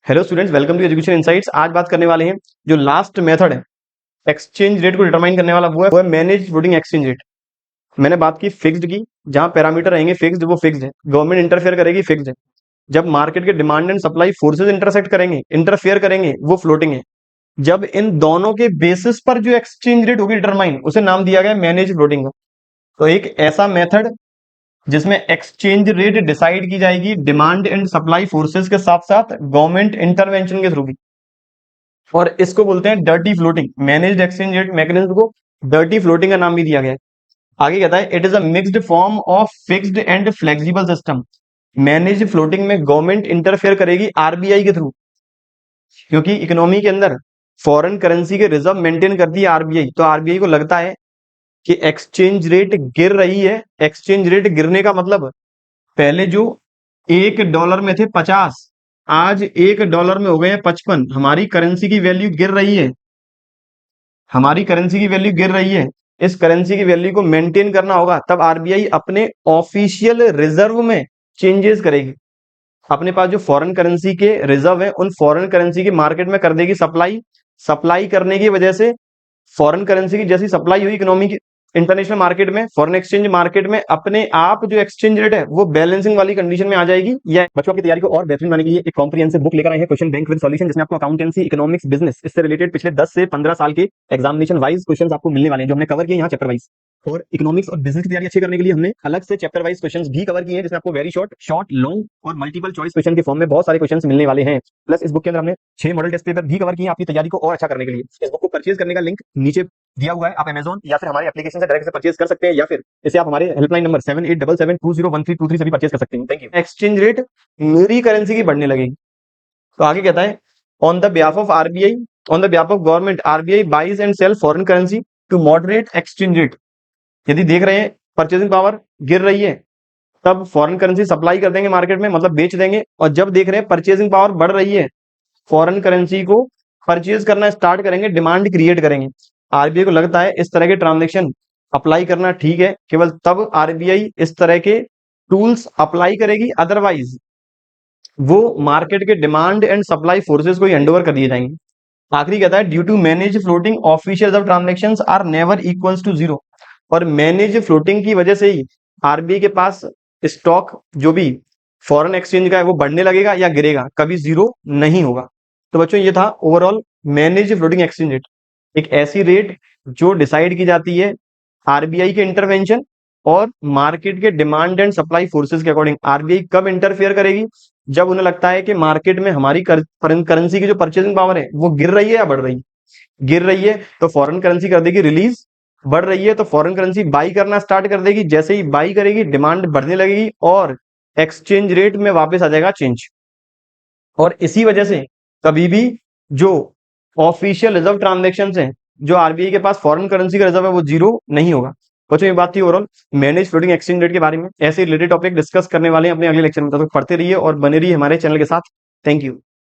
Hello students, welcome to education insights. आज बात करने वाले हैं जो लास्ट मेथड है एक्सचेंज रेट को डिटरमाइन करने वाला, वो है मैनेज फ्लोटिंग एक्सचेंज रेट। मैंने बात की फिक्स्ड की, जहां पैरामीटर रहेंगे फिक्स्ड, वो फिक्स्ड है। गवर्नमेंट इंटरफेयर करेगी, फिक्स्ड है। जब मार्केट के demand and supply forces interfere करेंगे, वो फ्लोटिंग है। जब इन दोनों के बेसिस पर जो एक्सचेंज रेट होगी डिटरमाइन, उसे नाम दिया गया मैनेज फ्लोटिंग का। तो एक ऐसा मेथड जिसमें एक्सचेंज रेट डिसाइड की जाएगी डिमांड एंड सप्लाई फोर्सेस के साथ साथ गवर्नमेंट इंटरवेंशन के थ्रू भी, और इसको बोलते हैं dirty floating. Managed exchange rate mechanism को डर्टी फ्लोटिंग का नाम भी दिया गया है। आगे कहता है it is a mixed form of fixed and flexible system. Managed floating में गवर्नमेंट इंटरफेयर करेगी आरबीआई के थ्रू, क्योंकि इकोनॉमी के अंदर फॉरेन करेंसी के रिजर्व मेंटेन करती है आरबीआई। तो आरबीआई को लगता है कि एक्सचेंज रेट गिर रही है। एक्सचेंज रेट गिरने का मतलब पहले जो $1 में थे 50, आज $1 में हो गए हैं 55। हमारी करेंसी की वैल्यू गिर रही है, हमारी करेंसी की वैल्यू गिर रही है। इस करेंसी की वैल्यू को मेंटेन करना होगा, तब आरबीआई अपने ऑफिशियल रिजर्व में चेंजेस करेगी। अपने पास जो फॉरेन करेंसी के रिजर्व है, उन फॉरेन करेंसी की मार्केट में कर देगी सप्लाई। सप्लाई करने की वजह से फॉरेन करेंसी की जैसी सप्लाई हुई इकोनॉमी की, इंटरनेशनल मार्केट में, फॉरेन एक्सचेंज मार्केट में, अपने आप जो एक्सचेंज रेट है वो बैलेंसिंग वाली कंडीशन में आ जाएगी। या बच्चों की तैयारी को और बेहतरीन बनाने के लिए एक कॉम्प्रिहेंसिव बुक लेकर आए हैं, क्वेश्चन बैंक विद सॉल्यूशन, जिसमें आपको अकाउंटेंसी, इकोनॉमिक्स, बिजनेस, इससे रिलेटेड पिछले 10 से 15 साल के एग्जामिनेशन वाइज क्वेश्चन आपको मिलने वाले हैं, जो हमने कवर किए यहाँ चैप्टर वाइज। और इकोनॉमिक्स और बिजनेस की तैयारी अच्छी करने के लिए हमने अलग से चैप्टर वाइज क्वेश्चंस भी कवर किए हैं, जिसमें आपको वेरी शॉर्ट, लॉन्ग और मल्टीपल चॉइस क्वेश्चन के फॉर्म में बहुत सारे क्वेश्चंस मिलने वाले हैं। प्लस इस बुक के अंदर हमने 6 मॉडल टेस्ट पेपर भी कवर किए हैं आपकी तैयारी को और अच्छा करने के लिए। इस बुक को परचेज करने का लिंक नीचे दिया हुआ है, आप अमेजॉन या फिर हमारे एप्लीकेशन से डायरेक्ट से परचेज कर सकते हैं, या फिर इसे आप हमारे हेल्पलाइन नंबर 7877201323 से भी परचेज कर सकते हैं। Thank you. एक्सचेंज रेट मेरी करेंसी की बढ़ने लगेगी। तो आगे कहता है on the behalf of RBI, on the behalf of government, RBI buys and sell foreign currency to moderate exchange rate. यदि देख रहे हैं परचेजिंग पावर गिर रही है, तब फॉरेन करेंसी सप्लाई कर देंगे मार्केट में, मतलब बेच देंगे। और जब देख रहे हैं परचेजिंग पावर बढ़ रही है, फॉरेन करेंसी को परचेज करना स्टार्ट करेंगे, डिमांड क्रिएट करेंगे। आरबीआई को लगता है इस तरह के ट्रांजेक्शन अप्लाई करना ठीक है, केवल तब आरबीआई इस तरह के टूल्स अप्लाई करेगी, अदरवाइज वो मार्केट के डिमांड एंड सप्लाई फोर्सेस को हैंडओवर कर दिए जाएंगे। आखिरी कहता है due to manage floating official reserve transactions are never equals to zero. और मैनेज फ्लोटिंग की वजह से ही आरबीआई के पास स्टॉक जो भी फॉरेन एक्सचेंज का है वो बढ़ने लगेगा या गिरेगा, कभी जीरो नहीं होगा। तो बच्चों ये था overall manage floating exchange rate, एक ऐसी रेट जो डिसाइड की जाती है आरबीआई के इंटरवेंशन और मार्केट के डिमांड एंड सप्लाई फोर्सेस के अकॉर्डिंग। आरबीआई कब इंटरफेयर करेगी? जब उन्हें लगता है कि मार्केट में हमारी करेंसी की जो परचेसिंग पावर है वो गिर रही है या बढ़ रही है। गिर रही है तो फॉरेन करेंसी कर देगी रिलीज, बढ़ रही है तो फॉरेन करेंसी बाई करना स्टार्ट कर देगी। जैसे ही बाई करेगी डिमांड बढ़ने लगेगी और एक्सचेंज रेट में वापस आ जाएगा चेंज। और इसी वजह से कभी भी जो ऑफिशियल रिजर्व ट्रांजेक्शन है, जो आरबीआई के पास फॉरेन करेंसी का रिजर्व है, वो जीरो नहीं होगा। बच्चों ये बात थी overall manage floating exchange rate के बारे में। ऐसे रिलेटेड टॉपिक डिस्कस करने वाले हैं अपने अगले लेक्चर में, तब तक पढ़ते रहिए और बने रहिए हमारे चैनल के साथ। Thank you.